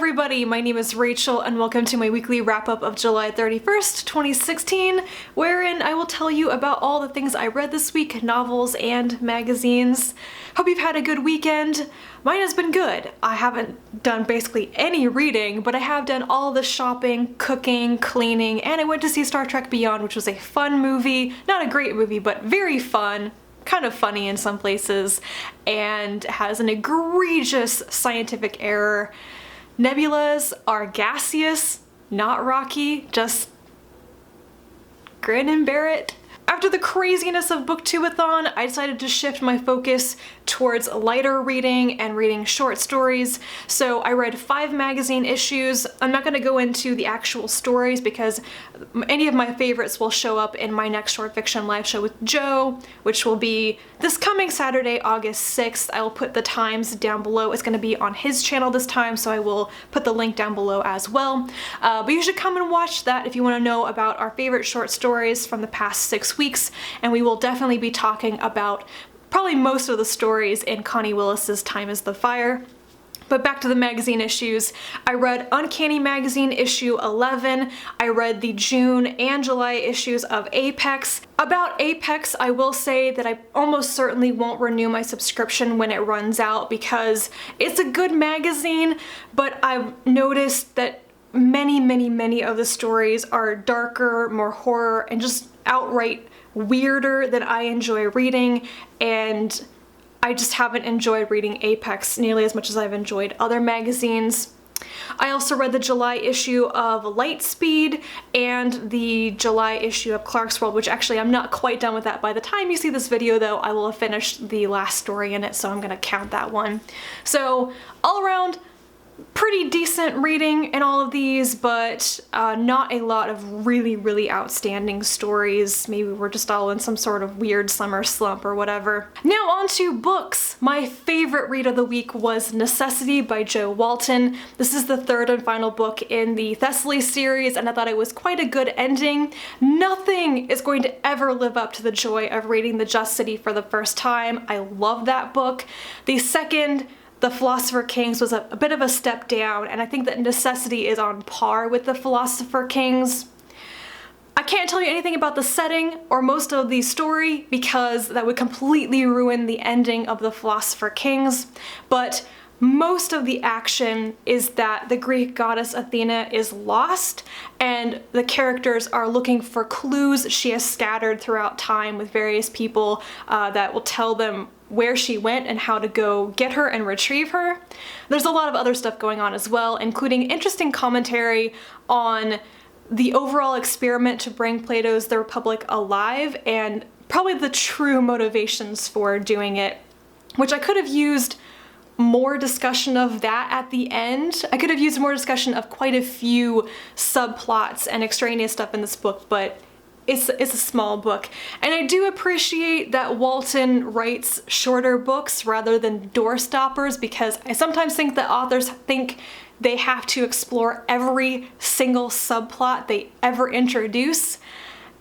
everybody, my name is Rachel and welcome to my weekly wrap-up of July 31st, 2016, wherein I will tell you about all the things I read this week, novels and magazines. Hope you've had a good weekend. Mine has been good. I haven't done basically any reading, but I have done all the shopping, cooking, cleaning, and I went to see Star Trek Beyond, which was a fun movie. Not a great movie, but very fun. Kind of funny in some places, and has an egregious scientific error. Nebulas are gaseous, not rocky, just grin and bear it. After the craziness of Booktubeathon, I decided to shift my focus towards lighter reading and reading short stories. So I read 5 magazine issues. I'm not going to go into the actual stories because any of my favorites will show up in my next short fiction live show with Jo, which will be this coming Saturday, August 6th. I will put the times down below. It's going to be on his channel this time, so I will put the link down below as well. But you should come and watch that if you want to know about our favorite short stories from the past 6 weeks, and we will definitely be talking about probably most of the stories in Connie Willis's Time is the Fire. But back to the magazine issues. I read Uncanny magazine issue 11. I read the June and July issues of Apex. About Apex, I will say that I almost certainly won't renew my subscription when it runs out because it's a good magazine, but I've noticed that many of the stories are darker, more horror, and just outright weirder than I enjoy reading, and I just haven't enjoyed reading Apex nearly as much as I've enjoyed other magazines. I also read the July issue of Lightspeed and the July issue of Clarkesworld, which actually I'm not quite done with that. By the time you see this video though, I will have finished the last story in it, so I'm gonna count that one. So all around, pretty decent reading in all of these, but not a lot of really outstanding stories. Maybe we're just all in some sort of weird summer slump or whatever. Now on to books. My favorite read of the week was Necessity by Jo Walton. This is the 3rd and final book in the Thessaly series, and I thought it was quite a good ending. Nothing is going to ever live up to the joy of reading The Just City for the first time. I love that book. The second, The Philosopher Kings, was a bit of a step down, and I think that Necessity is on par with The Philosopher Kings. I can't tell you anything about the setting or most of the story because that would completely ruin the ending of The Philosopher Kings, but most of the action is that the Greek goddess Athena is lost and the characters are looking for clues she has scattered throughout time with various people that will tell them where she went and how to go get her and retrieve her. There's a lot of other stuff going on as well, including interesting commentary on the overall experiment to bring Plato's The Republic alive and probably the true motivations for doing it, which I could have used more discussion of that at the end. I could have used more discussion of quite a few subplots and extraneous stuff in this book, but it's a small book. And I do appreciate that Walton writes shorter books rather than doorstoppers, because I sometimes think that authors think they have to explore every single subplot they ever introduce,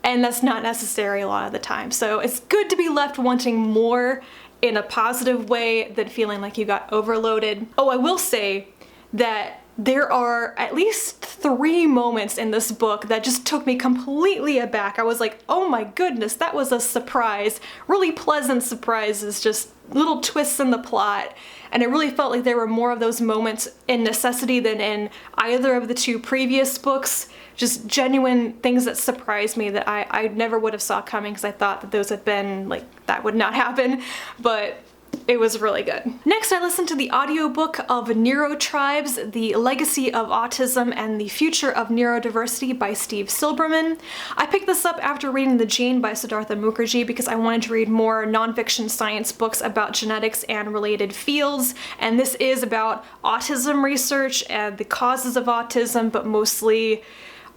and that's not necessary a lot of the time. So it's good to be left wanting more in a positive way than feeling like you got overloaded. Oh, I will say that there are at least 3 moments in this book that just took me completely aback. I was like, oh my goodness, that was a surprise. Really pleasant surprises, just little twists in the plot. And it really felt like there were more of those moments in Necessity than in either of the 2 previous books. Just genuine things that surprised me that I never would have saw coming, because I thought that those had been like, that would not happen, but it was really good. Next, I listened to the audiobook of Neurotribes, The Legacy of Autism and the Future of Neurodiversity by Steve Silberman. I picked this up after reading The Gene by Siddhartha Mukherjee because I wanted to read more nonfiction science books about genetics and related fields, and this is about autism research and the causes of autism, but mostly,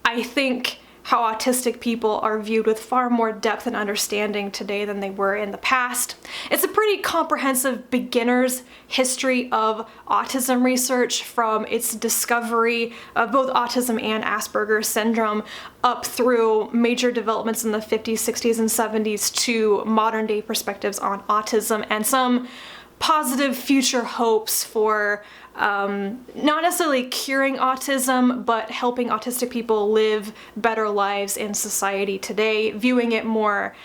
I think, how autistic people are viewed with far more depth and understanding today than they were in the past. It's a pretty comprehensive beginner's history of autism research, from its discovery of both autism and Asperger's syndrome up through major developments in the 50s, 60s, and 70s to modern day perspectives on autism and some positive future hopes for not necessarily curing autism, but helping autistic people live better lives in society today, viewing it more,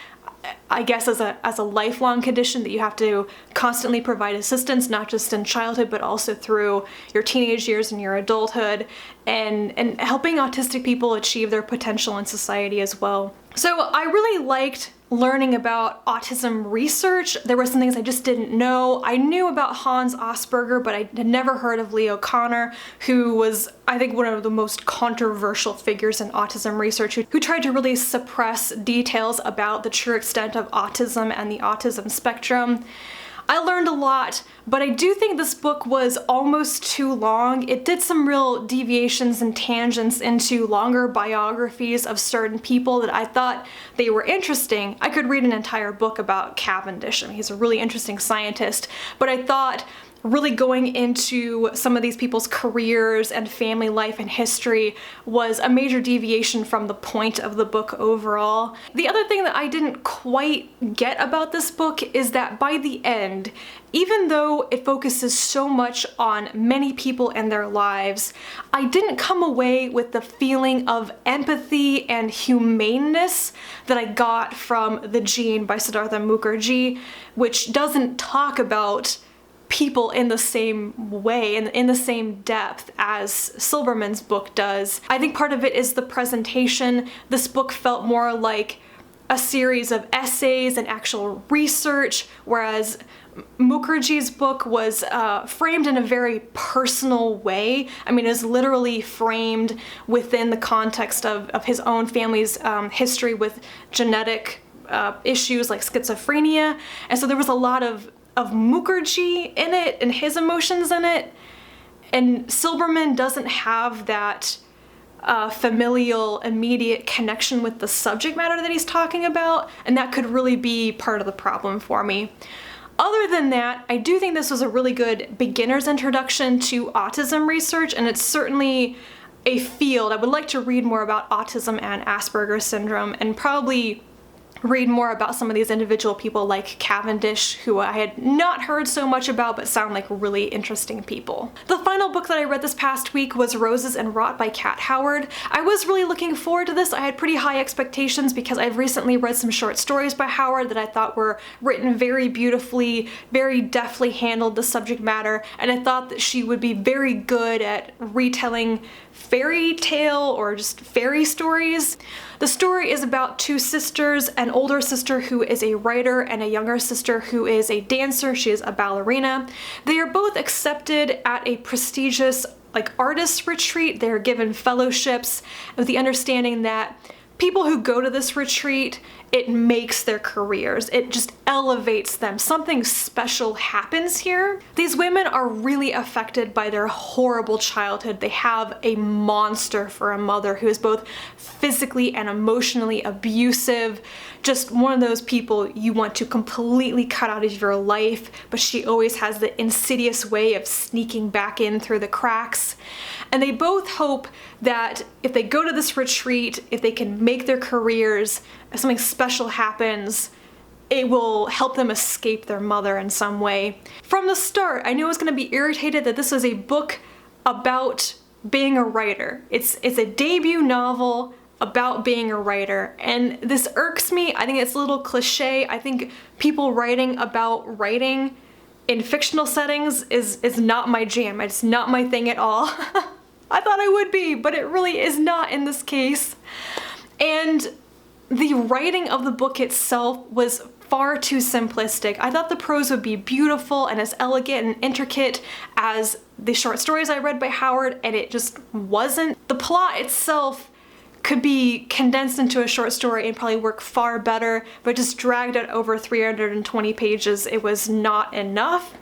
I guess, as a lifelong condition that you have to constantly provide assistance, not just in childhood, but also through your teenage years and your adulthood, and helping autistic people achieve their potential in society as well. So I really liked learning about autism research. There were some things I just didn't know. I knew about Hans Asperger, but I had never heard of Leo Kanner, who was, I think, one of the most controversial figures in autism research, who tried to really suppress details about the true extent of autism and the autism spectrum. I learned a lot, but I do think this book was almost too long. It did some real deviations and tangents into longer biographies of certain people that I thought they were interesting. I could read an entire book about Cavendish. I mean, he's a really interesting scientist, but I thought really going into some of these people's careers and family life and history was a major deviation from the point of the book overall. The other thing that I didn't quite get about this book is that by the end, even though it focuses so much on many people and their lives, I didn't come away with the feeling of empathy and humaneness that I got from The Gene by Siddhartha Mukherjee, which doesn't talk about people in the same way and in the same depth as Silberman's book does. I think part of it is the presentation. This book felt more like a series of essays and actual research, whereas Mukherjee's book was framed in a very personal way. I mean, it was literally framed within the context of his own family's history with genetic issues like schizophrenia, and so there was a lot of Mukherjee in it and his emotions in it, and Silberman doesn't have that familial, immediate connection with the subject matter that he's talking about, and that could really be part of the problem for me. Other than that, I do think this was a really good beginner's introduction to autism research, and it's certainly a field. I would like to read more about autism and Asperger's syndrome, and probably read more about some of these individual people like Cavendish, who I had not heard so much about but sound like really interesting people. The final book that I read this past week was Roses and Rot by Kat Howard. I was really looking forward to this. I had pretty high expectations because I've recently read some short stories by Howard that I thought were written very beautifully, very deftly handled the subject matter, and I thought that she would be very good at retelling fairy tale or just fairy stories. The story is about two sisters, an older sister who is a writer and a younger sister who is a dancer. She is a ballerina. They are both accepted at a prestigious artist retreat. They're given fellowships with the understanding that people who go to this retreat, it makes their careers. It just elevates them. Something special happens here. These women are really affected by their horrible childhood. They have a monster for a mother who is both physically and emotionally abusive. Just one of those people you want to completely cut out of your life, but she always has the insidious way of sneaking back in through the cracks. And they both hope that if they go to this retreat, if they can make their careers, if something special happens, it will help them escape their mother in some way. From the start, I knew I was going to be irritated that this was a book about being a writer. It's a debut novel about being a writer, and this irks me. I think it's a little cliche. I think people writing about writing in fictional settings is not my jam. It's not my thing at all. I thought I would be, but it really is not in this case. And the writing of the book itself was far too simplistic. I thought the prose would be beautiful and as elegant and intricate as the short stories I read by Howard, and it just wasn't. The plot itself could be condensed into a short story and probably work far better, but just dragged out over 320 pages. It was not enough.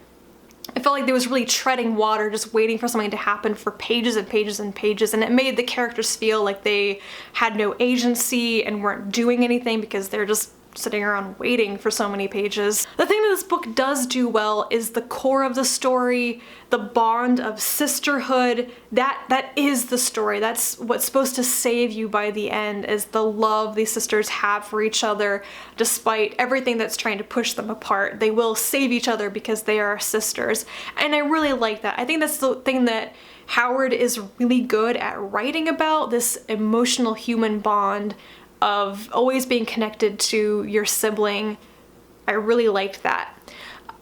I felt like there was really treading water, just waiting for something to happen for pages and pages and pages, and it made the characters feel like they had no agency and weren't doing anything because they're just sitting around waiting for so many pages. The thing that this book does do well is the core of the story, the bond of sisterhood. That is the story. That's what's supposed to save you by the end, is the love these sisters have for each other. Despite everything that's trying to push them apart, they will save each other because they are sisters. And I really like that. I think that's the thing that Howard is really good at writing about, this emotional human bond of always being connected to your sibling. I really liked that.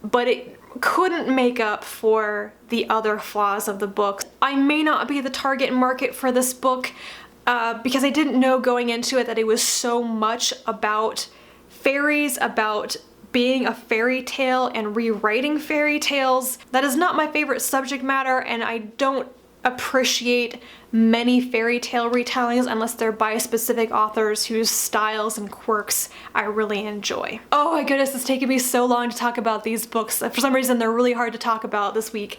But it couldn't make up for the other flaws of the book. I may not be the target market for this book because I didn't know going into it that it was so much about fairies, about being a fairy tale and rewriting fairy tales. That is not my favorite subject matter, and I don't appreciate many fairy tale retellings unless they're by specific authors whose styles and quirks I really enjoy. Oh my goodness, it's taken me so long to talk about these books. For some reason, they're really hard to talk about this week.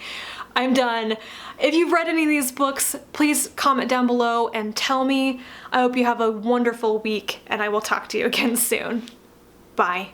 I'm done. If you've read any of these books, please comment down below and tell me. I hope you have a wonderful week, and I will talk to you again soon. Bye.